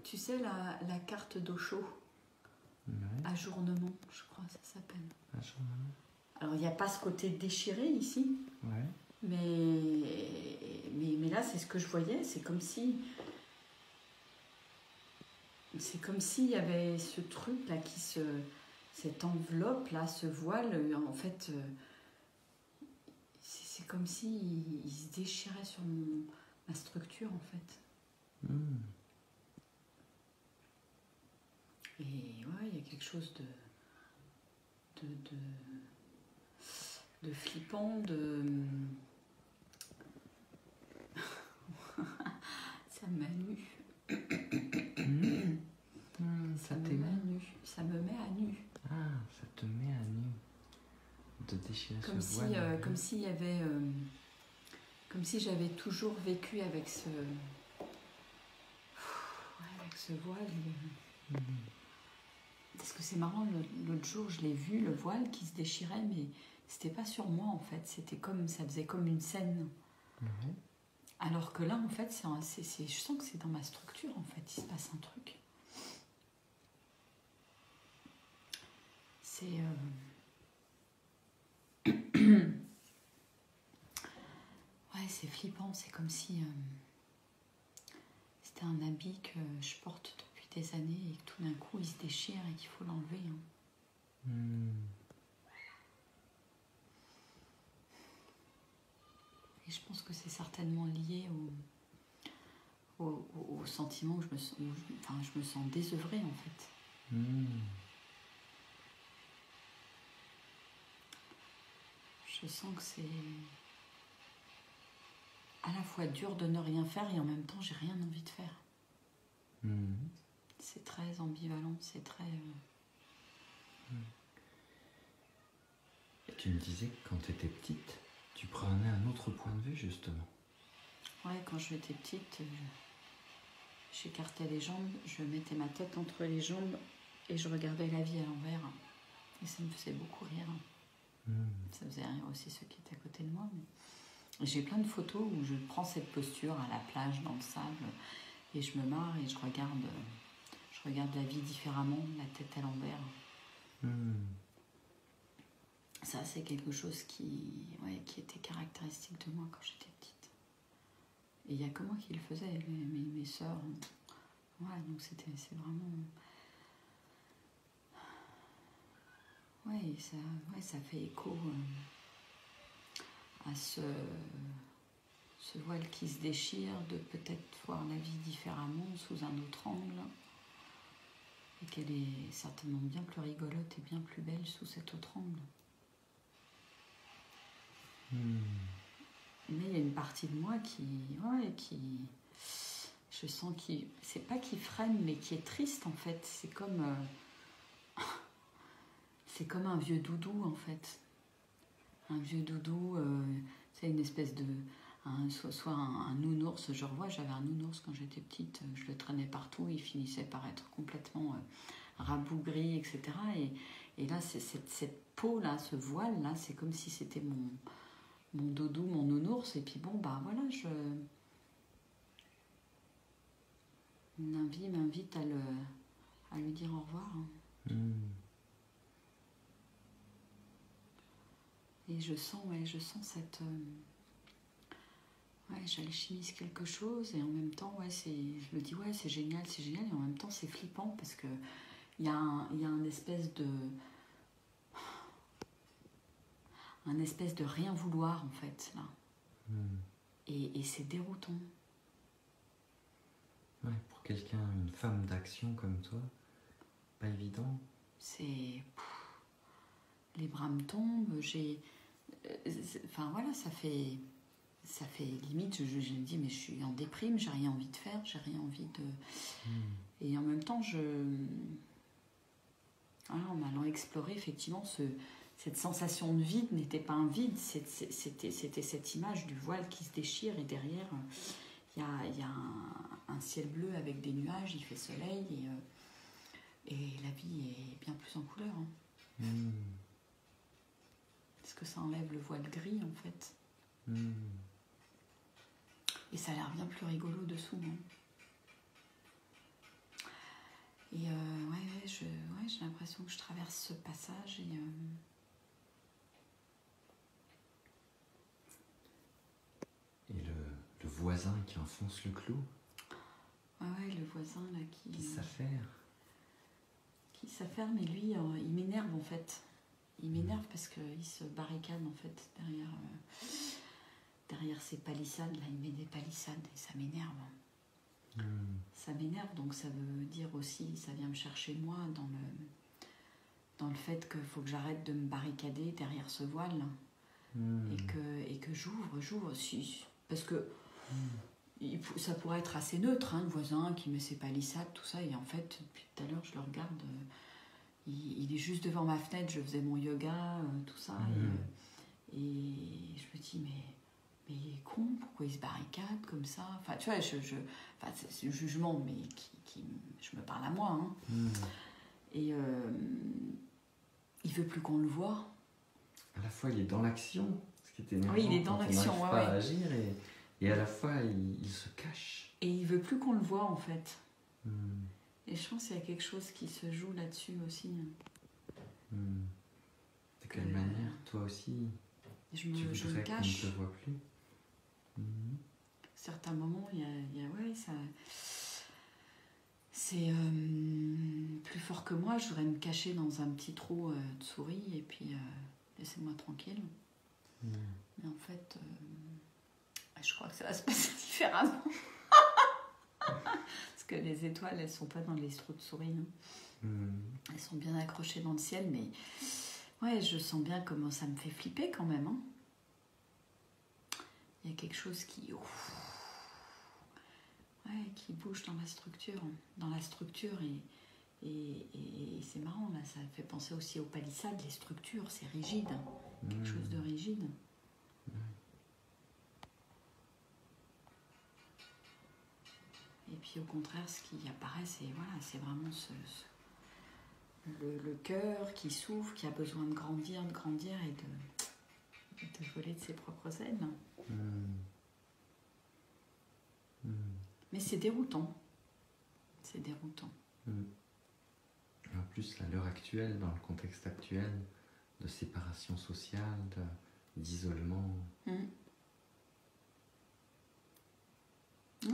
tu sais, la carte d'Osho, ajournement, je crois que ça s'appelle. Ajournement. Alors, il n'y a pas ce côté déchiré ici, mais là, c'est ce que je voyais. C'est comme si il y avait ce truc là cette enveloppe là, ce voile. En fait, c'est comme si il se déchirait sur ma structure en fait. Et ouais, il y a quelque chose de flippant, ça me met à nu. Ça me met à nu. Ça me met à nu. Ah, ça te met à nu. De déchirer comme ce si, voile. comme s'il y avait, comme si j'avais toujours vécu avec ce voile. Parce que c'est marrant, l'autre jour je l'ai vu, le voile qui se déchirait, mais c'était pas sur moi en fait, c'était comme, ça faisait comme une scène. Alors que là en fait, je sens que c'est dans ma structure en fait, il se passe un truc. C'est... ouais, c'est flippant, c'est comme si c'était un habit que je porte depuis des années et que tout d'un coup il se déchire et qu'il faut l'enlever. Et je pense que c'est certainement lié au sentiment où je me sens désœuvrée en fait. Je sens que c'est à la fois dur de ne rien faire et en même temps j'ai rien envie de faire. C'est très ambivalent, c'est très... Et tu me disais que quand tu étais petite, tu prenais un autre point de vue justement. Ouais, quand j'étais petite, j'écartais les jambes, je mettais ma tête entre les jambes et je regardais la vie à l'envers. Et ça me faisait beaucoup rire. Ça faisait rire aussi ceux qui étaient à côté de moi. Mais... j'ai plein de photos où je prends cette posture à la plage, dans le sable, et je me marre et je regarde la vie différemment, la tête à l'envers. Ça, c'est quelque chose qui était caractéristique de moi quand j'étais petite. Et il n'y a que moi qui le faisais, mes sœurs. Ouais, donc c'est vraiment... Ouais, ça fait écho à ce voile qui se déchire, de peut-être voir la vie différemment, sous un autre angle. Et qu'elle est certainement bien plus rigolote et bien plus belle sous cet autre angle. Mais il y a une partie de moi qui je sens c'est pas qui freine, mais qui est triste en fait. C'est comme un vieux doudou en fait. Un vieux doudou, c'est une espèce de... soit un nounours, je revois, j'avais un nounours quand j'étais petite, je le traînais partout, il finissait par être complètement rabougri, etc. Et là, cette peau-là, ce voile-là, c'est comme si c'était mon doudou, mon nounours, et puis bon, bah voilà, une vie m'invite à lui dire au revoir. Et je sens cette... j'alchimise quelque chose, et en même temps, je me dis, c'est génial, et en même temps, c'est flippant, parce que il y a un espèce de rien vouloir, en fait, là. Et c'est déroutant. Ouais, pour quelqu'un, une femme d'action comme toi, pas évident. C'est... les bras me tombent, enfin, voilà, ça fait limite, je me dis, mais je suis en déprime, j'ai rien envie de faire, j'ai rien envie de... Et en même temps, en allant explorer, effectivement, cette sensation de vide n'était pas un vide, c'était cette image du voile qui se déchire, et derrière, il y a un ciel bleu avec des nuages, il fait soleil, et la vie est bien plus en couleur. Parce que ça enlève le voile gris, en fait. Et ça a l'air bien plus rigolo dessous. Et j'ai l'impression que je traverse ce passage Et le voisin qui enfonce le clou. Ouais, le voisin là Qui s'affaire. Qui s'affaire, mais lui, il m'énerve en fait. Il m'énerve parce qu'il se barricade en fait derrière ces palissades. Là, il met des palissades et ça m'énerve. Ça m'énerve, donc ça veut dire aussi, ça vient me chercher moi dans le fait qu'il faut que j'arrête de me barricader derrière ce voile et que j'ouvre, parce que ça pourrait être assez neutre, hein, le voisin qui met ses palissades, tout ça, et en fait, depuis tout à l'heure, je le regarde, il est juste devant ma fenêtre, je faisais mon yoga, tout ça, et je me dis, mais il est con, pourquoi il se barricade comme ça? Enfin, tu vois, c'est le jugement, mais je me parle à moi. Hein. Et il veut plus qu'on le voie. À la fois, il est dans l'action, ce qui est énervant. Oui, il est dans l'action. On n'arrive pas à agir, et à la fois, il se cache. Et il veut plus qu'on le voie, en fait. Et je pense qu'il y a quelque chose qui se joue là-dessus aussi. De quelle manière, toi aussi, tu voudrais qu'on ne te voit plus? Certains moments, il y a ça. C'est plus fort que moi. Je voudrais me cacher dans un petit trou de souris et puis laissez-moi tranquille. Mais en fait, je crois que ça va se passer différemment. Parce que les étoiles, elles sont pas dans les trous de souris. Elles sont bien accrochées dans le ciel, mais ouais, je sens bien comment ça me fait flipper quand même. Hein. Il y a quelque chose qui bouge dans la structure et c'est marrant là, ça fait penser aussi aux palissades, les structures, c'est rigide, quelque chose de rigide. Et puis au contraire, ce qui apparaît, c'est vraiment le cœur qui s'ouvre, qui a besoin de grandir et de voler de ses propres ailes. Mais c'est déroutant. C'est déroutant. En plus, à l'heure actuelle, dans le contexte actuel, de séparation sociale, d'isolement. Oui,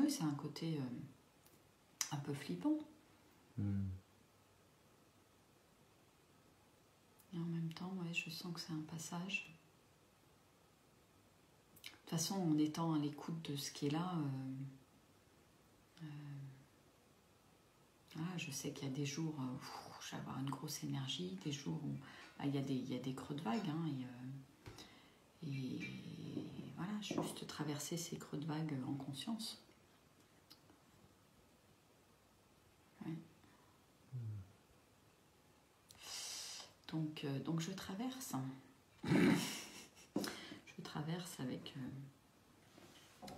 c'est un côté un peu flippant. Et en même temps, ouais, je sens que c'est un passage. De toute façon, en étant à l'écoute de ce qui est là, je sais qu'il y a des jours où je vais avoir une grosse énergie, des jours où il y a des creux de vague. Hein, et voilà, juste traverser ces creux de vague en conscience. Ouais. Donc je traverse. Je traverse avec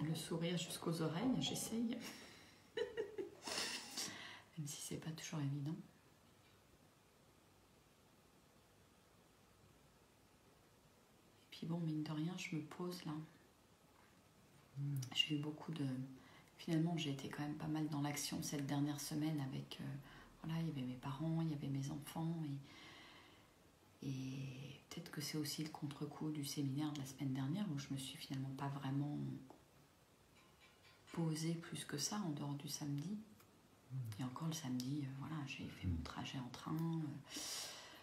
le sourire jusqu'aux oreilles, j'essaye. Même si c'est pas toujours évident. Et puis bon, mine de rien, je me pose là. J'ai eu beaucoup de... Finalement, j'ai été quand même pas mal dans l'action cette dernière semaine avec... il y avait mes parents, il y avait mes enfants et peut-être que c'est aussi le contre-coup du séminaire de la semaine dernière où je me suis finalement pas vraiment posée plus que ça en dehors du samedi. Et encore le samedi, j'ai fait mon trajet en train.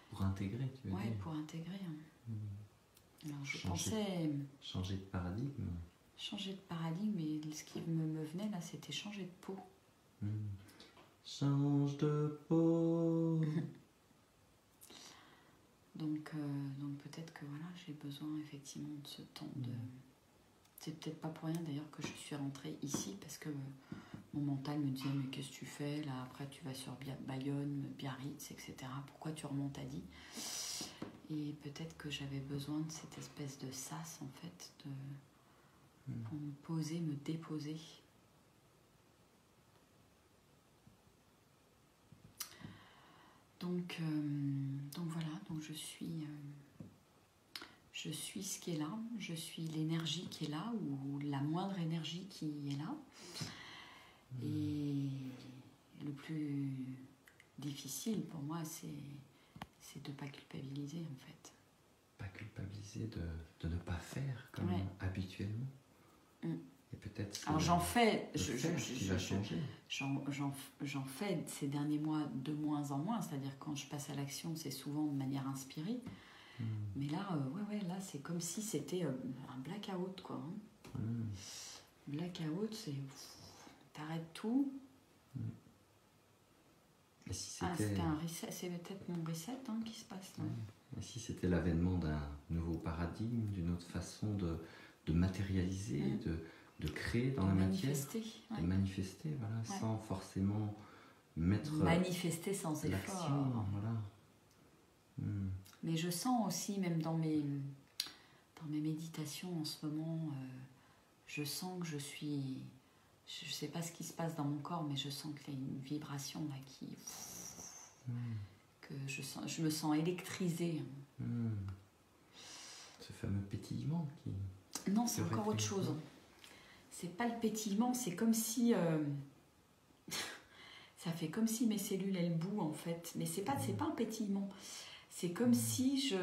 Pour intégrer, tu veux dire? Oui, pour intégrer. Alors je pensais... Changer de paradigme. Changer de paradigme, et ce qui me venait là, c'était changer de peau. Change de peau. Donc peut-être que j'ai besoin effectivement de ce temps de... C'est peut-être pas pour rien d'ailleurs que je suis rentrée ici, parce que mon mental me disait mais qu'est-ce que tu fais là, après tu vas sur Bayonne, Biarritz, etc. Pourquoi tu remontes à Die? Et peut-être que j'avais besoin de cette espèce de sas en fait, pour me poser, me déposer. Donc voilà, donc je suis ce qui est là, je suis l'énergie qui est là, ou la moindre énergie qui est là. Et le plus difficile pour moi, c'est de ne pas culpabiliser en fait. Pas culpabiliser de ne pas faire comme habituellement. Et peut-être alors j'en fais, qui va changer. J'en fais ces derniers mois de moins en moins, c'est-à-dire quand je passe à l'action, c'est souvent de manière inspirée. Mais là, là c'est comme si c'était un blackout, quoi. Blackout, c'est t'arrêtes tout. Et si c'était un reset, c'est peut-être mon reset qui se passe là. Et si c'était l'avènement d'un nouveau paradigme, d'une autre façon de matérialiser, de créer dans la matière, de manifester, voilà, sans forcément mettre manifester sans effort. Voilà. Mais je sens aussi, même dans mes méditations en ce moment, je sens que je suis... Je ne sais pas ce qui se passe dans mon corps, mais je sens qu'il y a une vibration là qui... que je me sens électrisée. Ce fameux pétillement qui... Non, c'est encore autre chose. C'est pas le pétillement, c'est comme si... ça fait comme si mes cellules, elles bouent en fait. Mais c'est pas un pétillement. C'est comme si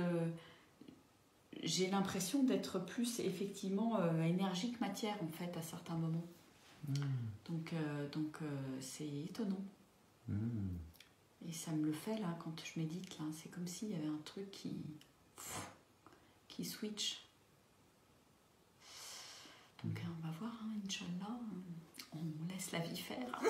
j'ai l'impression d'être plus effectivement énergie que matière en fait à certains moments. Donc c'est étonnant. Et ça me le fait là quand je médite là. C'est comme s'il y avait un truc qui switch. Donc on va voir, Inch'Allah, on laisse la vie faire.